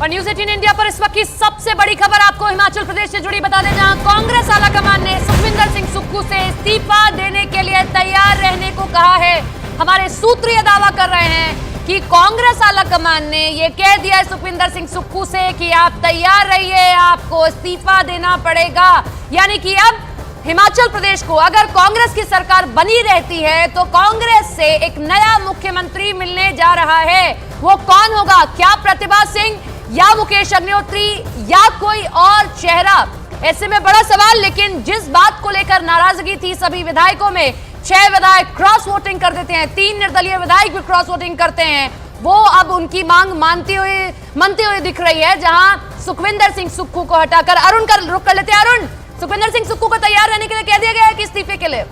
और news 18 India पर इस वक्त की सबसे बड़ी खबर आपको हिमाचल प्रदेश से जुड़ी बता दें, जहां कांग्रेस आलाकमान ने सुखविंदर सिंह सुक्खू से इस्तीफा देने के लिए तैयार रहने को कहा है। हमारे सूत्र ये दावा कर रहे हैं कि कांग्रेस आलाकमान ने ये कह दिया है सुखविंदर सिंह सुक्खू से कि आप तैयार रहिए, आपको इस्तीफा देना पड़ेगा। यानी कि अब हिमाचल प्रदेश को अगर कांग्रेस की सरकार बनी रहती है तो कांग्रेस से एक नया मुख्यमंत्री मिलने जा रहा है। वो कौन होगा? क्या प्रतिभा सिंह या मुकेश अग्निहोत्री या कोई और चेहरा? ऐसे में बड़ा सवाल। लेकिन जिस बात को लेकर नाराजगी थी सभी विधायकों में, 6 विधायक क्रॉस वोटिंग कर देते हैं, 3 निर्दलीय विधायक भी क्रॉस वोटिंग करते हैं, वो अब उनकी मांग मनते हुए दिख रही है। जहां सुखविंदर सिंह सुक्खू को हटाकर अरुण का रुख कर लेते हैं। अरुण, सुखविंदर सिंह सुक्खू को तैयार रहने के लिए कह दिया गया है कि इस्तीफे के लिए?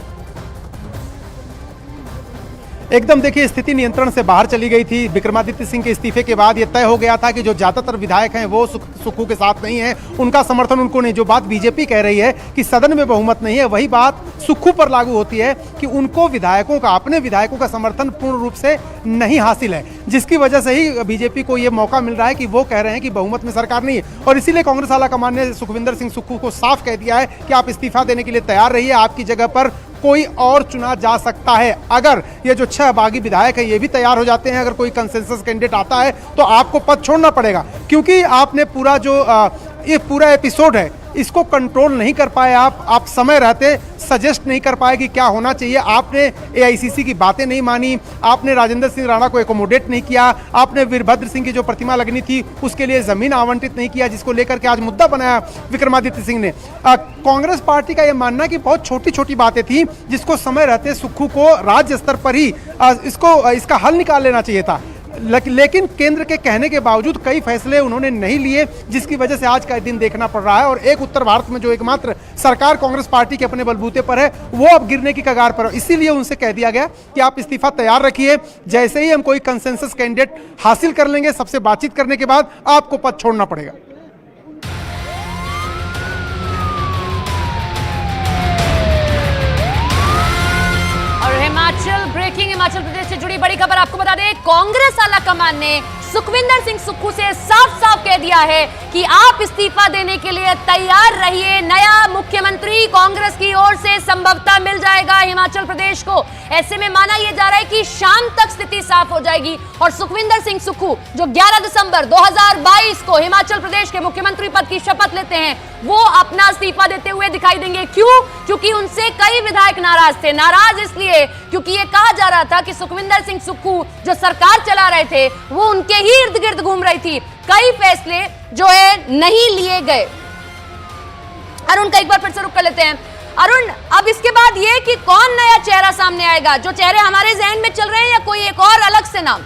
एकदम देखिए, स्थिति नियंत्रण से बाहर चली गई थी। विक्रमादित्य सिंह के इस्तीफे के बाद यह तय हो गया था कि जो ज्यादातर विधायक हैं वो सुक्खू के साथ नहीं है, उनका समर्थन उनको नहीं। जो बात बीजेपी कह रही है कि सदन में बहुमत नहीं है, वही बात सुक्खू पर लागू होती है कि उनको विधायकों का, अपने विधायकों का समर्थन पूर्ण रूप से नहीं हासिल है, जिसकी वजह से ही बीजेपी को यह मौका मिल रहा है कि वो कह रहे हैं कि बहुमत में सरकार नहीं है। और इसीलिए कांग्रेस आलाकमान ने सुखविंदर सिंह सुक्खू को साफ कह दिया है कि आप इस्तीफा देने के लिए तैयार रहिए, आपकी जगह पर कोई और चुना जा सकता है। अगर ये जो 6 बागी विधायक हैं ये भी तैयार हो जाते हैं, अगर कोई कंसेंसस कैंडिडेट आता है तो आपको पद छोड़ना पड़ेगा, क्योंकि आपने पूरा जो ये पूरा एपिसोड है इसको कंट्रोल नहीं कर पाए। आप समय रहते सजेस्ट नहीं कर पाए कि क्या होना चाहिए। आपने एआईसीसी की बातें नहीं मानी, आपने राजेंद्र सिंह राणा को एकोमोडेट नहीं किया, आपने वीरभद्र सिंह की जो प्रतिमा लगनी थी उसके लिए जमीन आवंटित नहीं किया, जिसको लेकर के आज मुद्दा बनाया विक्रमादित्य सिंह ने। कांग्रेस पार्टी का यह मानना कि बहुत छोटी छोटी बातें थी जिसको समय रहते सुक्खू को राज्य स्तर पर ही इसका हल निकाल लेना चाहिए था। लेकिन केंद्र के कहने के बावजूद कई फैसले उन्होंने नहीं लिए, जिसकी वजह से आज का दिन देखना पड़ रहा है। और एक उत्तर भारत में जो एकमात्र सरकार कांग्रेस पार्टी के अपने बलबूते पर है वो अब गिरने की कगार पर है। इसीलिए उनसे कह दिया गया कि आप इस्तीफा तैयार रखिए, जैसे ही हम कोई कंसेंसस कैंडिडेट हासिल कर लेंगे, सबसे बातचीत करने के बाद आपको पद छोड़ना पड़ेगा। हिमाचल प्रदेश से जुड़ी बड़ी खबर आपको बता दें, कांग्रेस आलाकमान ने सुखविंदर सिंह सुक्खू से साफ साफ कह दिया है कि आप इस्तीफा देने के लिए तैयार रहिए, नया मुख्यमंत्री कांग्रेस की ओर से संभवतः मिल जाएगा हिमाचल प्रदेश को। ऐसे में माना यह जा रहा है कि शाम तक स्थिति साफ हो जाएगी और सुखविंदर सिंह सुक्खू जो 11 दिसंबर 2022 को हिमाचल प्रदेश के मुख्यमंत्री पद की शपथ लेते हैं, वो अपना इस्तीफा देते हुए दिखाई देंगे। क्यों? क्योंकि उनसे कई विधायक नाराज थे। नाराज इसलिए क्योंकि ये कहा जा रहा था कि सुखविंदर सिंह सुक्खू जो सरकार चला रहे थे वो उनके ही इर्द गिर्द घूम रही थी, कई फैसले जो है नहीं लिए गए। अरुण का एक बार फिर से रुक कर लेते हैं। अरुण, अब इसके बाद ये कि कौन नया चेहरा सामने आएगा? जो चेहरे हमारे जहन में चल रहे हैं या कोई एक और अलग से नाम?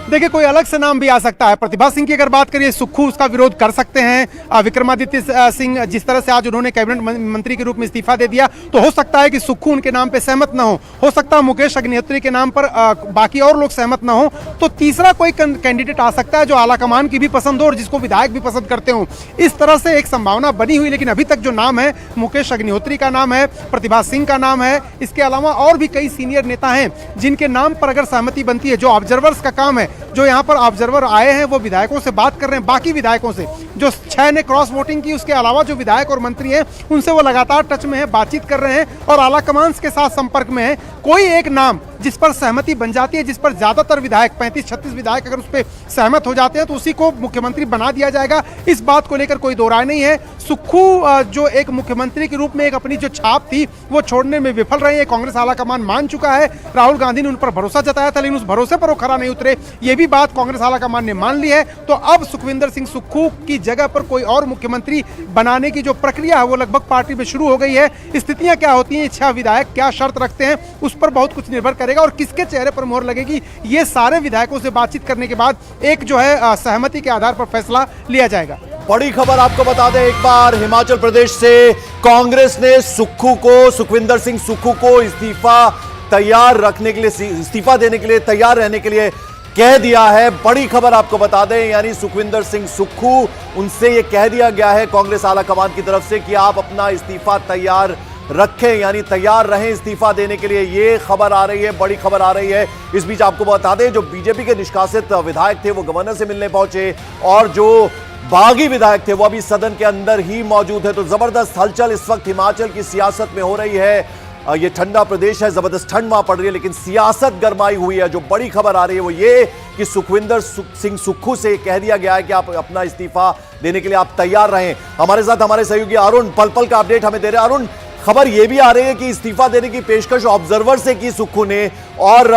देखिए, कोई अलग से नाम भी आ सकता है। प्रतिभा सिंह की अगर बात करिए, सुक्खू उसका विरोध कर सकते हैं। विक्रमादित्य सिंह जिस तरह से आज उन्होंने कैबिनेट मंत्री के रूप में इस्तीफा दे दिया, तो हो सकता है कि सुक्खू उनके नाम पे सहमत ना हो सकता है मुकेश अग्निहोत्री के नाम पर बाकी और लोग सहमत ना हो, तो तीसरा कोई कैंडिडेट आ सकता है जो आलाकमान की भी पसंद हो और जिसको विधायक भी पसंद करते हो। इस तरह से एक संभावना बनी हुई, लेकिन अभी तक जो नाम है मुकेश अग्निहोत्री का नाम है, प्रतिभा सिंह का नाम है, इसके अलावा और भी कई सीनियर नेता हैं जिनके नाम पर अगर सहमति बनती है। जो ऑब्जर्वर्स का काम है, जो यहाँ पर ऑब्जर्वर आए हैं वो विधायकों से बात कर रहे हैं, बाकी विधायकों से जो 6 ने क्रॉस वोटिंग की, उसके अलावा जो विधायक और मंत्री हैं उनसे वो लगातार टच में है, बातचीत कर रहे हैं और आलाकमान के साथ संपर्क में है। कोई एक नाम जिस पर सहमति बन जाती है, जिस पर ज्यादातर विधायक 35-36 विधायक अगर उस पर सहमत हो जाते हैं तो उसी को मुख्यमंत्री बना दिया जाएगा। इस बात को लेकर कोई दो राय नहीं है। सुक्खू जो एक मुख्यमंत्री के रूप में एक अपनी जो छाप थी वो छोड़ने में विफल रहे हैं, कांग्रेस आलाकमान मान चुका है। राहुल गांधी ने उन पर भरोसा जताया था, लेकिन उस भरोसे पर वो खरा नहीं उतरे, ये भी बात कांग्रेस आलाकमान ने मान ली है। तो अब सुखविंदर सिंह सुक्खू की जगह पर कोई और मुख्यमंत्री बनाने की जो प्रक्रिया है वो लगभग पार्टी में शुरू हो गई है। स्थितियां क्या होती हैं, 6 विधायक क्या शर्त रखते हैं, उस पर बहुत कुछ निर्भर करेगा और किसके चेहरे पर मोहर लगेगी, ये सारे विधायकों से बातचीत करने के बाद एक जो है सहमति के आधार पर फैसला लिया जाएगा। बड़ी खबर आपको बता दें एक बार, हिमाचल प्रदेश से कांग्रेस ने सुखविंदर सिंह सुक्खू को इस्तीफा तैयार रखने के लिए, इस्तीफा देने के लिए तैयार रहने के लिए कह दिया है। बड़ी खबर आपको बता दें, यानी सुखविंदर सिंह सुक्खू, उनसे यह कह दिया गया है कांग्रेस आलाकमान की तरफ से कि आप अपना इस्तीफा तैयार रखें, यानी तैयार रहें इस्तीफा देने के लिए। ये खबर आ रही है, बड़ी खबर आ रही है। इस बीच आपको बता दें, जो बीजेपी के निष्कासित विधायक थे वो गवर्नर से मिलने पहुंचे, और जो बागी विधायक थे वो अभी सदन के अंदर ही मौजूद है। तो जबरदस्त हलचल इस वक्त हिमाचल की सियासत में हो रही है। ये ठंडा प्रदेश है, जबरदस्त ठंड वहां पड़ रही है, लेकिन सियासत गरमाई हुई है। जो बड़ी खबर आ रही है वो ये कि सुखविंदर सिंह सुक्खू से कह दिया गया है कि आप अपना इस्तीफा देने के लिए आप तैयार रहें। हमारे साथ हमारे सहयोगी अरुण पल पल का अपडेट हमें दे रहे हैं। अरुण, खबर यह भी आ रही है कि इस्तीफा देने की पेशकश ऑब्जर्वर से की सुक्खू ने, और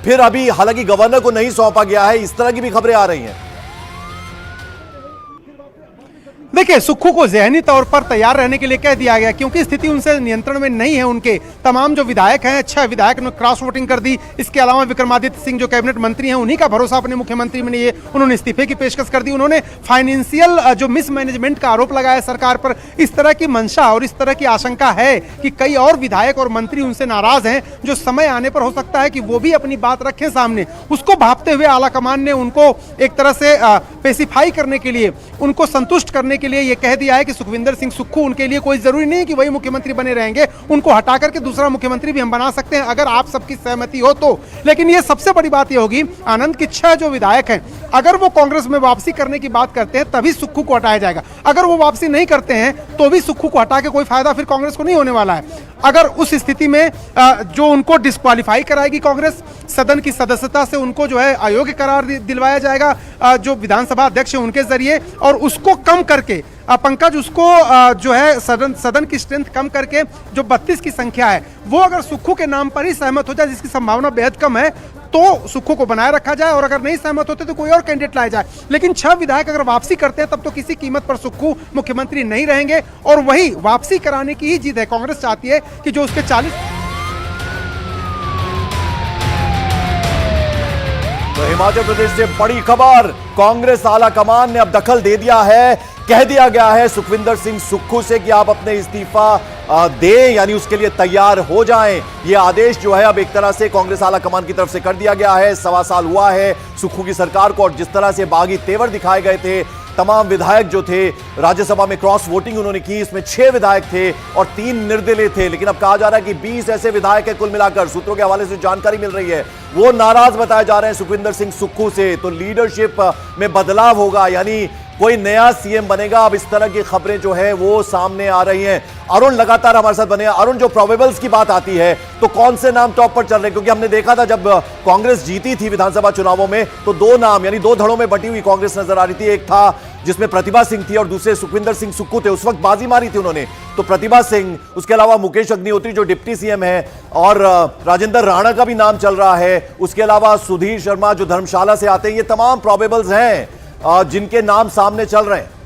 फिर अभी हालांकि गवर्नर को नहीं सौंपा गया है, इस तरह की भी खबरें आ रही हैं। देखिए, सुक्खू को ज़हनी तौर पर तैयार रहने के लिए कह दिया गया, क्योंकि स्थिति उनसे नियंत्रण में नहीं है। उनके तमाम जो विधायक हैं, 6 विधायक ने क्रॉस वोटिंग कर दी। इसके अलावा विक्रमादित्य सिंह जो कैबिनेट मंत्री हैं, उन्हीं का भरोसा अपने मुख्यमंत्री में नहीं है, उन्होंने इस्तीफे की पेशकश कर दी। उन्होंने फाइनेंशियल जो मिसमैनेजमेंट का आरोप लगाया सरकार पर। इस तरह की मंशा और इस तरह की आशंका है कि कई और विधायक और मंत्री उनसे नाराज हैं, जो समय आने पर हो सकता है कि वो भी अपनी बात रखें सामने। उसको भांपते हुए आलाकमान ने उनको एक तरह से पेसिफाई करने के लिए, उनको संतुष्ट करने के लिए ये कह दिया है कि सुखविंदर सिंह सुक्खू उनके लिए कोई जरूरी नहीं कि वही मुख्यमंत्री बने रहेंगे, उनको हटा करके दूसरा मुख्यमंत्री भी हम बना सकते हैं अगर आप सबकी सहमति हो तो। लेकिन ये सबसे बड़ी बात ये होगी, आनंद के 6 जो विधायक हैं, अगर वो कांग्रेस में वापसी करने की बात करते हैं तभी सुक्खू को हटाया जाएगा। अगर वो वापसी नहीं करते हैं तो भी सुक्खू को हटा के कोई फायदा फिर कांग्रेस को नहीं होने वाला है। अगर उस स्थिति में जो उनको डिस्क्वालीफाई कराएगी कांग्रेस, सदन की सदस्यता से उनको जो है अयोग्य करार दिलवाया जाएगा जो विधानसभा अध्यक्ष है उनके जरिए, और उसको कम करके पंकज, उसको जो है सदन की स्ट्रेंथ कम करके जो 32 की संख्या है वो अगर सुक्खू के नाम पर ही सहमत हो जाए, जिसकी संभावना बेहद कम है, तो सुक्खू को बनाए रखा जाए, और अगर नहीं सहमत होते तो कोई और कैंडिडेट लाया जाए। लेकिन 6 विधायक अगर वापसी करते हैं तब तो किसी कीमत पर सुक्खू मुख्यमंत्री नहीं रहेंगे, और वही वापसी कराने की ही जिद है। कांग्रेस चाहती है कि जो उसके 40। तो हिमाचल प्रदेश से बड़ी खबर, कांग्रेस आला कमान ने अब दखल दे दिया है। कह दिया गया है सुखविंदर सिंह सुक्खू से कि आप अपने इस्तीफा दें, यानी उसके लिए तैयार हो जाएं। ये आदेश जो है अब एक तरह से कांग्रेस आला कमान की तरफ से कर दिया गया है। 1.25 साल हुआ है सुक्खू की सरकार को, और जिस तरह से बागी तेवर दिखाए गए थे, तमाम विधायक जो थे राज्यसभा में क्रॉस वोटिंग उन्होंने की, इसमें 6 विधायक थे और 3 निर्दलीय थे। लेकिन अब कहा जा रहा है कि 20 ऐसे विधायक है कुल मिलाकर, सूत्रों के हवाले से जानकारी मिल रही है, वो नाराज बताए जा रहे हैं सुखविंदर सिंह सुक्खू से। तो लीडरशिप में बदलाव होगा, यानी कोई नया सीएम बनेगा। अब इस तरह की खबरें जो है वो सामने आ रही हैं। अरुण लगातार हमारे साथ बने। अरुण, जो प्रोबेबल्स की बात आती है तो कौन से नाम टॉप पर चल रहे हैं? क्योंकि हमने देखा था जब कांग्रेस जीती थी विधानसभा चुनावों में तो 2 नाम, यानी 2 धड़ों में बटी हुई कांग्रेस नजर आ रही थी। एक था जिसमें प्रतिभा सिंह थी और दूसरे सुखविंदर सिंह सुक्खू थे। उस वक्त बाजी मारी थी उन्होंने, तो प्रतिभा सिंह, उसके अलावा मुकेश अग्निहोत्री जो डिप्टी सीएम है, और राजेंद्र राणा का भी नाम चल रहा है। उसके अलावा सुधीर शर्मा जो धर्मशाला से आते हैं। ये तमाम प्रोबेबल्स हैं जिनके नाम सामने चल रहे हैं।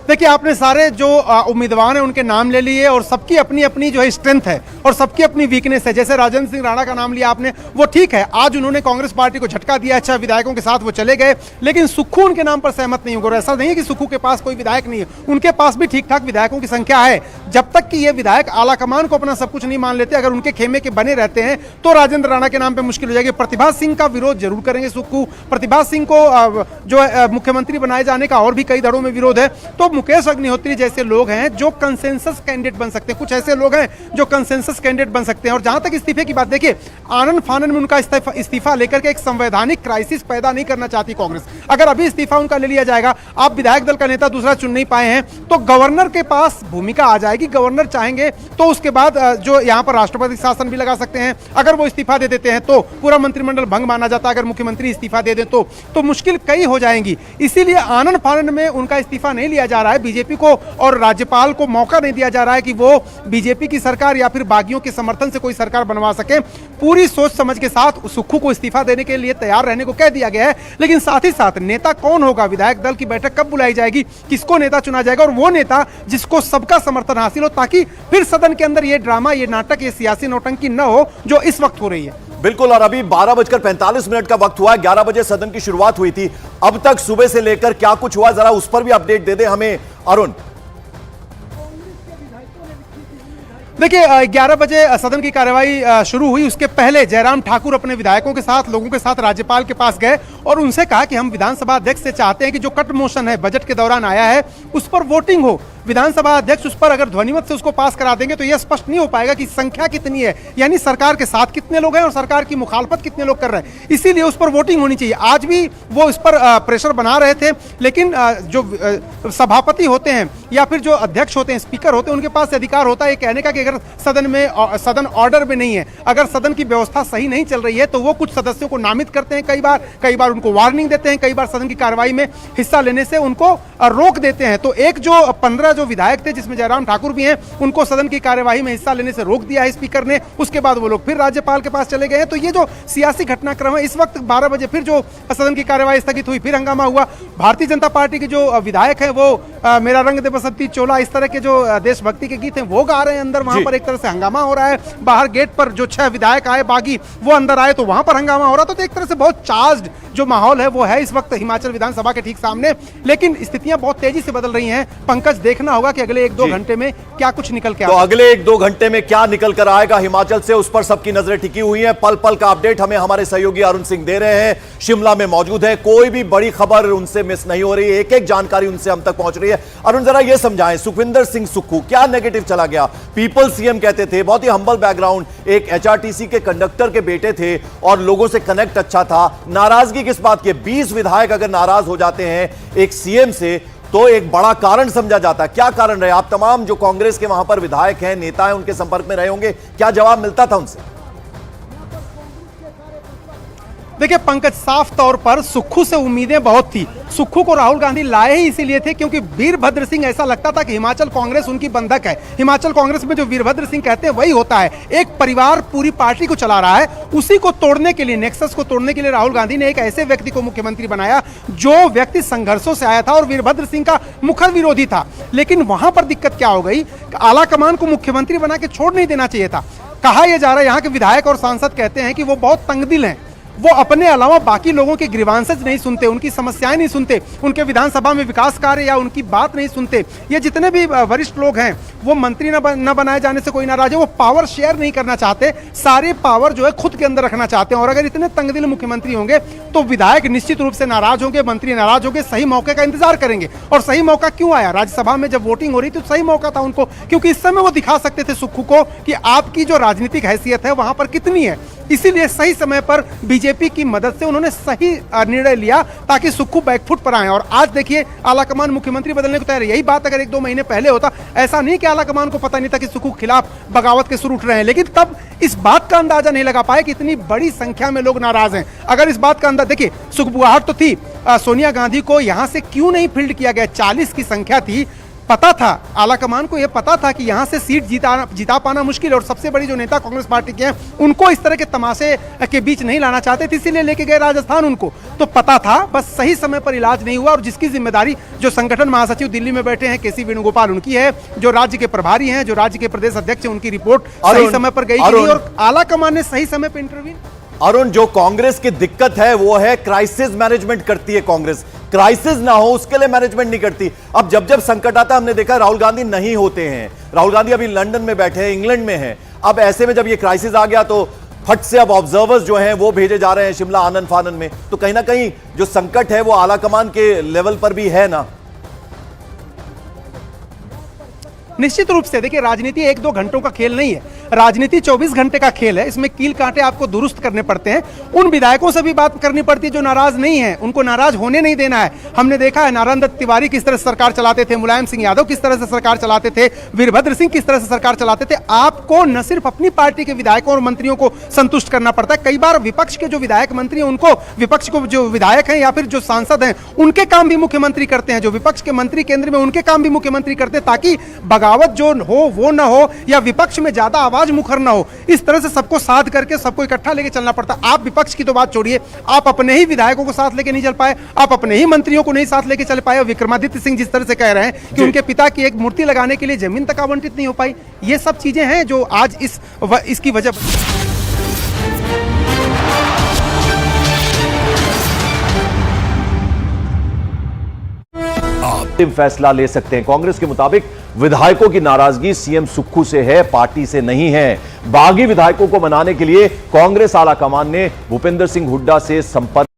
देखिए, आपने सारे जो उम्मीदवार हैं उनके नाम ले लिए, और सबकी अपनी अपनी जो है स्ट्रेंथ है और सबकी अपनी वीकनेस है। जैसे राजेंद्र सिंह राणा का नाम लिया आपने, वो ठीक है, आज उन्होंने कांग्रेस पार्टी को झटका दिया, 6 विधायकों के साथ वो चले गए, लेकिन सुक्खू उनके नाम पर सहमत नहीं होगा। ऐसा नहीं है कि सुक्खू के पास कोई विधायक नहीं है, उनके पास भी ठीक ठाक विधायकों की संख्या है। जब तक कि ये विधायक आलाकमान को अपना सब कुछ नहीं मान लेते, अगर उनके खेमे के बने रहते हैं, तो राजेंद्र राणा के नाम पर मुश्किल हो जाएगी। प्रतिभा सिंह का विरोध जरूर करेंगे सुक्खू। प्रतिभा सिंह को जो मुख्यमंत्री बनाए जाने का और भी कई धड़ों में विरोध है। तो मुकेश अग्निहोत्री जैसे लोग हैं जो कंसेंसस कैंडिडेट बन सकते हैं, कुछ ऐसे लोग हैं जो कंसेंसस कैंडिडेट बन सकते हैं। और जहां तक इस्तीफे की बात, देखिए, आनंद फानन में उनका इस्तीफा लेकर के एक संवैधानिक क्राइसिस पैदा नहीं करना चाहती कांग्रेस। अगर अभी इस्तीफा उनका ले लिया जाएगा, आप विधायक दल का नेता दूसरा चुन नहीं पाए हैं, तो गवर्नर के पास भूमिका आ जाएगी। गवर्नर चाहेंगे तो उसके बाद जो यहां पर राष्ट्रपति शासन भी लगा सकते हैं। अगर वो इस्तीफा दे देते हैं तो पूरा मंत्रिमंडल भंग माना जाता है। अगर मुख्यमंत्री इस्तीफा दे दें तो मुश्किल कई हो जाएंगी। इसीलिए आनंद फानन में उनका इस्तीफा नहीं लिया जा रहा है। बीजेपी को और राज्यपाल को मौका नहीं दिया जा रहा है कि वो बीजेपी की सरकार या फिर बागियों के समर्थन से कोई सरकार बनवा सके। पूरी सोच समझ के साथ सुक्खू को इस्तीफा देने के लिए तैयार रहने को कह दिया गया है। लेकिन साथ ही साथ नेता कौन होगा, विधायक दल की बैठक कब बुलाई जाएगी, किसको नेता चुना जाएगा, और वो नेता जिसको सबका समर्थन हासिल हो, ताकि फिर सदन के अंदर ये ड्रामा, ये नाटक, ये सियासी नौटंकी न हो जो इस वक्त हो रही है। बिल्कुल, और अभी 12:45 का वक्त हुआ है। 11 बजे सदन की शुरुआत हुई थी। अब तक सुबह से लेकर क्या कुछ हुआ, जरा उस पर भी अपडेट दे दे हमें अरुण। देखिए, 11 बजे सदन की कार्यवाही शुरू हुई। उसके पहले जयराम ठाकुर अपने विधायकों के साथ, लोगों के साथ राज्यपाल के पास गए और उनसे कहा कि हम विधानसभा अध्यक्ष से चाहते हैं कि जो कट मोशन है बजट के दौरान आया है उस पर वोटिंग हो। विधानसभा अध्यक्ष उस पर अगर ध्वनिमत से उसको पास करा देंगे तो यह स्पष्ट नहीं हो पाएगा कि संख्या कितनी है, यानी सरकार के साथ कितने लोग हैं और सरकार की मुखालफत कितने लोग कर रहे हैं। इसीलिए उस पर वोटिंग होनी चाहिए। आज भी वो इस पर प्रेशर बना रहे थे, लेकिन जो सभापति होते हैं या फिर जो अध्यक्ष होते हैं, स्पीकर होते हैं, उनके पास अधिकार होता है कहने का कि अगर सदन ऑर्डर में नहीं है, अगर सदन की व्यवस्था सही नहीं चल रही है तो वो कुछ सदस्यों को नामित करते हैं, कई बार उनको वार्निंग देते हैं, कई बार सदन की कार्रवाई में हिस्सा लेने से उनको रोक देते हैं। तो एक जो 15 जो विधायक थे, जिसमें जयराम ठाकुर भी हैं, उनको सदन की कार्यवाही में हिस्सा लेने से रोक दिया है स्पीकर ने। उसके बाद वो लोग फिर राज्यपाल के पास चले गए हैं। तो ये जो सियासी घटनाक्रम है, इस वक्त 12 बजे फिर जो सदन की कार्यवाही स्थगित हुई, फिर हंगामा हुआ। भारतीय जनता पार्टी के जो विधायक हैं वो मेरा रंग दे बसंती चोला, इस तरह के जो देशभक्ति के गीत हैं वो गा रहे हैं अंदर। वहां पर एक तरह से हंगामा हो रहा है। बाहर गेट पर जो 6 विधायक आए बागी, वो अंदर आए तो वहां पर हंगामा हो रहा था। तो एक तरह से बहुत चार्ज्ड जो माहौल है वो है इस वक्त हिमाचल विधानसभा के ठीक सामने। लेकिन स्थितियां बहुत तेजी से बदल रही हैं। पंकज, देखना होगा कि अगले 1-2 घंटे में क्या कुछ निकल के तो अगले 1-2 घंटे में क्या निकल कर आएगा हिमाचल से, उस पर सबकी नजरें टिकी हुई हैं। पल पल का अपडेट हमें हमारे सहयोगी अरुण सिंह दे रहे हैं, शिमला में मौजूद है। कोई भी बड़ी खबर उनसे मिस नहीं हो रही है, एक एक जानकारी उनसे हम तक पहुंच रही है। अरुण, जरा यह समझाएं, सुखविंदर सिंह सुक्खू क्या नेगेटिव चला गया? पीपल सीएम कहते थे, बहुत ही हम्बल बैकग्राउंड, एक एचआरटीसी के कंडक्टर के बेटे थे और लोगों से कनेक्ट अच्छा था। नाराजगी किस बात की? 20 विधायक अगर नाराज हो जाते हैं एक सीएम से तो एक बड़ा कारण समझा जाता है। क्या कारण रहे? आप तमाम जो कांग्रेस के वहां पर विधायक हैं, नेता हैं, उनके संपर्क में रहे होंगे, क्या जवाब मिलता था उनसे? देखिए पंकज, साफ तौर पर सुक्खू से उम्मीदें बहुत थी। सुक्खू को राहुल गांधी लाए ही इसीलिए थे क्योंकि वीरभद्र सिंह, ऐसा लगता था कि हिमाचल कांग्रेस उनकी बंधक है। हिमाचल कांग्रेस में जो वीरभद्र सिंह कहते हैं वही होता है। एक परिवार पूरी पार्टी को चला रहा है, उसी को तोड़ने के लिए, नेक्सस को तोड़ने के लिए राहुल गांधी ने एक ऐसे व्यक्ति को मुख्यमंत्री बनाया जो व्यक्ति संघर्षों से आया था और वीरभद्र सिंह का मुखर विरोधी था। लेकिन वहां पर दिक्कत क्या हो गई? आला कमान को मुख्यमंत्री बना के छोड़ नहीं देना चाहिए था। कहा यह जा रहा है, यहाँ के विधायक और सांसद कहते हैं कि वो बहुत तंगदिल हैं। वो अपने अलावा बाकी लोगों के ग्रीवांसेस नहीं सुनते, उनकी समस्याएं नहीं सुनते, उनके विधानसभा में विकास कार्य या उनकी बात नहीं सुनते। ये जितने भी वरिष्ठ लोग हैं वो मंत्री न बनाए जाने से कोई नाराज है। वो पावर शेयर नहीं करना चाहते, सारे पावर जो है खुद के अंदर रखना चाहते हैं। और अगर इतने तंगदिल मुख्यमंत्री होंगे तो विधायक निश्चित रूप से नाराज होंगे, मंत्री नाराज होंगे, सही मौके का इंतजार करेंगे। और सही मौका क्यों आया? राज्यसभा में जब वोटिंग हो रही थी तो सही मौका था उनको, क्योंकि इस समय वो दिखा सकते थे सुक्खू को कि आपकी जो राजनीतिक हैसियत है वहां पर कितनी है। इसीलिए सही समय पर बीजेपी की मदद से उन्होंने सही निर्णय लिया ताकि सुक्खू बैकफुट पर आए। और आज देखिए आलाकमान मुख्यमंत्री बदलने को तैयार है। यही बात अगर 1-2 महीने पहले होता, ऐसा नहीं कि आलाकमान को पता नहीं था कि सुक्खू के खिलाफ बगावत के सुर उठ रहे हैं, लेकिन तब इस बात का अंदाजा नहीं लगा पाए कि इतनी बड़ी संख्या में लोग नाराज हैं। अगर इस बात का अंदाजा, देखिए सुखबुगाहट तो थी, सोनिया गांधी को यहां से क्यों नहीं फील्ड किया गया? 40 की संख्या थी, पता था, आलाकमान को यह पता था कि यहां से सीट जिता पाना मुश्किल है। और सबसे बड़ी जो नेता कांग्रेस पार्टी के हैं उनको इस तरह के तमाशे के बीच नहीं लाना चाहते थे, इसीलिए लेके गए राजस्थान। उनको तो पता था, बस सही समय पर इलाज नहीं हुआ। और जिसकी जिम्मेदारी जो संगठन महासचिव दिल्ली में बैठे हैं केसी वेणुगोपाल, उनकी है, जो राज्य के प्रभारी हैं, जो राज्य के प्रदेश अध्यक्ष हैं, उनकी रिपोर्ट सही समय पर गई और आलाकमान ने सही समय पर इंटरव्यू। अरुण, जो कांग्रेस की दिक्कत है वो है क्राइसिस मैनेजमेंट करती है कांग्रेस। क्राइसिस ना हो उसके लिए मैनेजमेंट नहीं करती। अब जब जब संकट आता है, हमने देखा राहुल गांधी नहीं होते हैं। राहुल गांधी अभी लंदन में बैठे हैं, इंग्लैंड में हैं। अब ऐसे में जब ये क्राइसिस आ गया तो फट से अब ऑब्जर्वर्स जो हैं वो भेजे जा रहे हैं शिमला आनन फानन में। तो कहीं ना कहीं जो संकट है वो आलाकमान के लेवल पर भी है ना? निश्चित रूप से देखिए, राजनीति 1-2 घंटों का खेल नहीं है, राजनीति 24 घंटे का खेल है। इसमें कील कांटे आपको दुरुस्त करने पड़ते हैं। उन विधायकों से भी बात करनी पड़ती है जो नाराज नहीं है, उनको नाराज होने नहीं देना है। हमने देखा है नारायण दत्त तिवारी किस तरह से सरकार चलाते थे, मुलायम सिंह यादव किस तरह से सरकार चलाते थे, वीरभद्र सिंह किस तरह से सरकार चलाते थे। आपको न सिर्फ अपनी पार्टी के विधायकों और मंत्रियों को संतुष्ट करना पड़ता है, कई बार विपक्ष के जो विधायक मंत्री हैं उनको, विपक्ष को जो विधायक हैं या फिर जो सांसद हैं उनके काम भी मुख्यमंत्री करते हैं, जो विपक्ष के मंत्री केंद्र में उनके काम भी मुख्यमंत्री करते हैं, ताकि बगावत जो हो वो ना हो या विपक्ष में ज्यादा आवाज मुखर ना हो। इस तरह से सबको साथ करके सबको इकट्ठा लेके चलना पड़ता है। आप विपक्ष की तो बात छोड़िए, आप अपने ही विधायकों को साथ लेके नहीं चल पाए, आप अपने ही मंत्रियों को नहीं साथ लेके चल पाए। विक्रमादित्य सिंह जिस तरह से कह रहे हैं कि उनके पिता की एक मूर्ति लगाने के लिए जमीन तक आवंटित नहीं हो पाई, ये सब चीजें हैं जो आज इसकी वजह। फैसला ले सकते हैं। कांग्रेस के मुताबिक विधायकों की नाराजगी सीएम सुक्खू से है, पार्टी से नहीं है। बागी विधायकों को मनाने के लिए कांग्रेस आला कमान ने भूपेंद्र सिंह हुड्डा से संपर्क